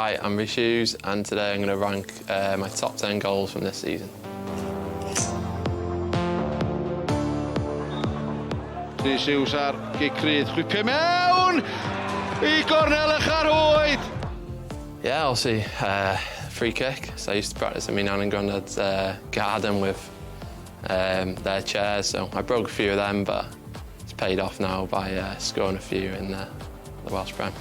Hi, I'm Rhys Hughes, and today I'm going to rank my top 10 goals from this season. Rhys Hughes ar gig cryf, chwipio mewn I gornel eich ar hwyd. Yeah, obviously, free kick. So I used to practice in my nan and granddad's garden with their chairs, so I broke a few of them, but it's paid off now by scoring a few in the Welsh Prem.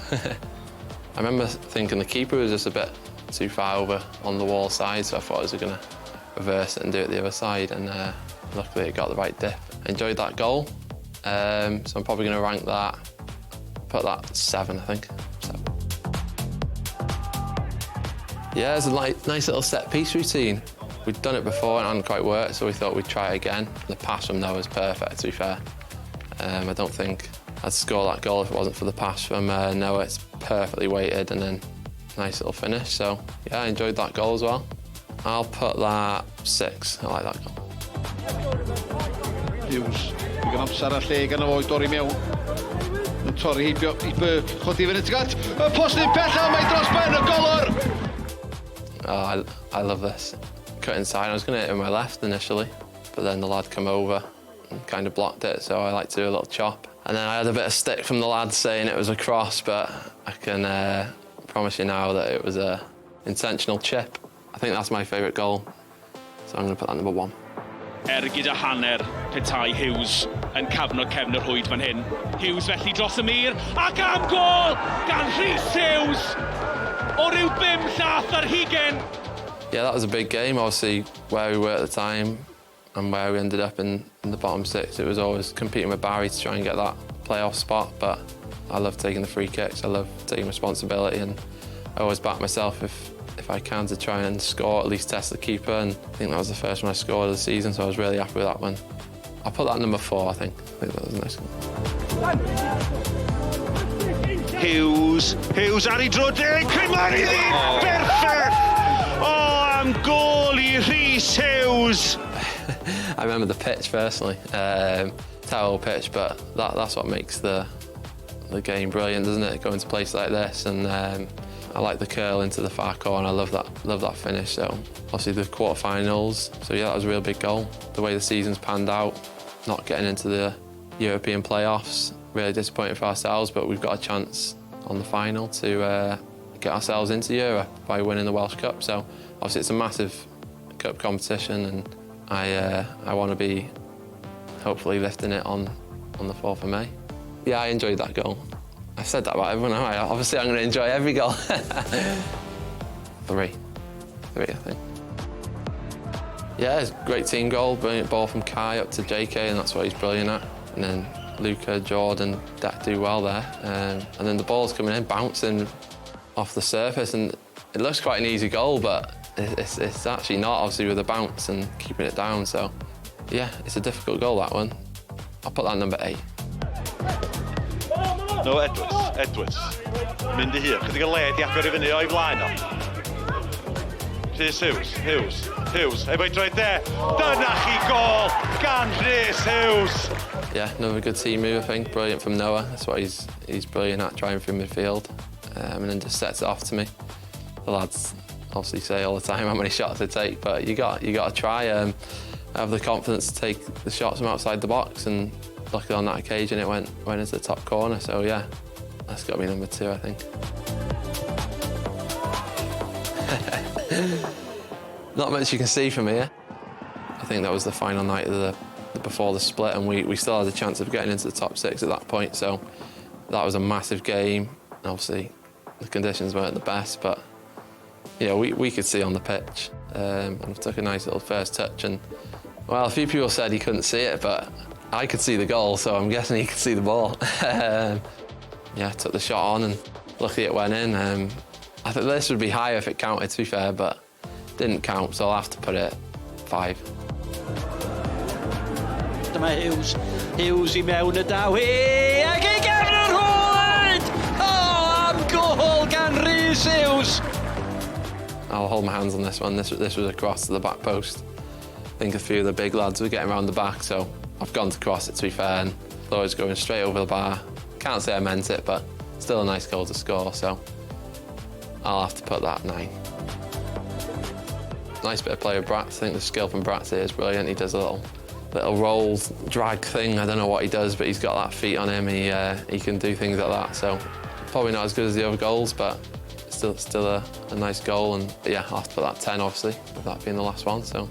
I remember thinking the keeper was just a bit too far over on the wall side, so I thought I was going to reverse it and do it the other side, and luckily it got the right dip. I enjoyed that goal, so I'm probably going to rank that, put that 7, I think. 7. Yeah, it's a nice little set-piece routine. We'd done it before and it hadn't quite worked, so we thought we'd try it again. The pass from Noah was perfect, to be fair. I don't think I'd score that goal if it wasn't for the pass from Noah. It's perfectly weighted and then nice little finish. So, yeah, I enjoyed that goal as well. I'll put that 6. I like that goal. Hughes, digon amser a lle gan o fo I dorri mewn. Yn torri heibio I Burke, chodi fyny tygad. Y postyn pellaf, mae dros ben y golwr. Oh, I love this. Cut inside, I was going to hit it with my left initially, but then the lad come over and kind of blocked it, so I like to do a little chop. And then I had a bit of stick from the lads saying it was a cross, but I can promise you now that it was a intentional chip. I think that's my favourite goal, so I'm going to put that number 1. Gyda hanner petai Hughes yn cafno cefn yr rhwyd fan hyn. Hughes felly dros y mur, ac am gol gan Rhys Hughes o ryw 5 llath ar hugen. Yeah, that was a big game, obviously, where we were at the time and where we ended up in the bottom 6. It was always competing with Barry to try and get that playoff spot, but I love taking the free kicks, I love taking responsibility, and I always back myself if I can to try and score, at least test the keeper, and I think that was the first one I scored of the season, so I was really happy with that one. I'll put that number 4, I think. I think that was a nice one. Hughes ar I drodyn, Cymru ddim, berffaith! O, am gol I Rhys Hughes! I remember the pitch personally, terrible pitch, but that's what makes the game brilliant, doesn't it? Going to places like this, and I like the curl into the far corner. I love that finish. So obviously the quarterfinals. So yeah, that was a real big goal. The way the season's panned out, not getting into the European playoffs, really disappointing for ourselves. But we've got a chance on the final to get ourselves into Europe by winning the Welsh Cup. So obviously it's a massive cup competition, and I want to be hopefully lifting it on the 4th of May. Yeah, I enjoyed that goal. I've said that about everyone, haven't I? Obviously, I'm going to enjoy every goal. 3, I think. Yeah, it's a great team goal, brilliant ball from Kai up to JK, and that's what he's brilliant at. And then Luca, Jordan, that do well there. And then the ball's coming in, bouncing off the surface, and it looks quite an easy goal, but it's actually not, obviously, with the bounce and keeping it down. So, yeah, it's a difficult goal, that one. I'll put that number 8. No, Edwards. Mynd I hir, chydig o led I agor I fyny o'i flaen o. Rhys Hughes, efo'i droed there. Dyna chi gol gan Rhys Hughes. Yeah, another good team move, I think. Brilliant from Noah. That's what he's brilliant at, driving through midfield, and then just sets it off to me. The lads obviously say all the time how many shots they take, but you got to try. Have the confidence to take the shots from outside the box, and luckily on that occasion it went into the top corner. So yeah, that's got to be number 2, I think. Not much you can see from here. I think that was the final night of before the split, and we still had a chance of getting into the top 6 at that point. So that was a massive game. Obviously, the conditions weren't the best, but you know, we could see on the pitch, and we took a nice little first touch. And well, a few people said he couldn't see it, but I could see the goal, so I'm guessing he could see the ball. Yeah, took the shot on, and luckily it went in. I think this would be higher if it counted, to be fair, but didn't count, so I'll have to put it 5. Dyma Hughes I mewn y daw ac I gefn yr hwyd! O, am gol gan Rhys Hughes! I'll hold my hands on this one. This was a cross to the back post. I think a few of the big lads were getting around the back, so I've gone to cross it, to be fair, and thought it was going straight over the bar. Can't say I meant it, but still a nice goal to score, so I'll have to put that 9. Nice bit of play with Bratz. I think the skill from Bratz is brilliant. He does a little roll drag thing. I don't know what he does, but he's got that feet on him. He can do things like that. So probably not as good as the other goals, but still a nice goal. And yeah, I'll have to put that 10, obviously, with that being the last one. So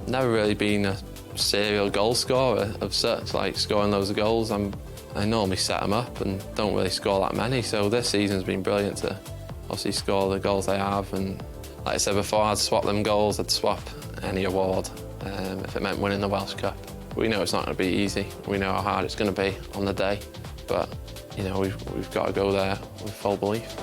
never really been a serial goal scorer of such, like scoring loads of goals. I normally set them up and don't really score that many. So this season's been brilliant to obviously score the goals I have. And like I said before, I'd swap them goals. I'd swap any award if it meant winning the Welsh Cup. We know it's not going to be easy. We know how hard it's going to be on the day, but you know we've got to go there with full belief.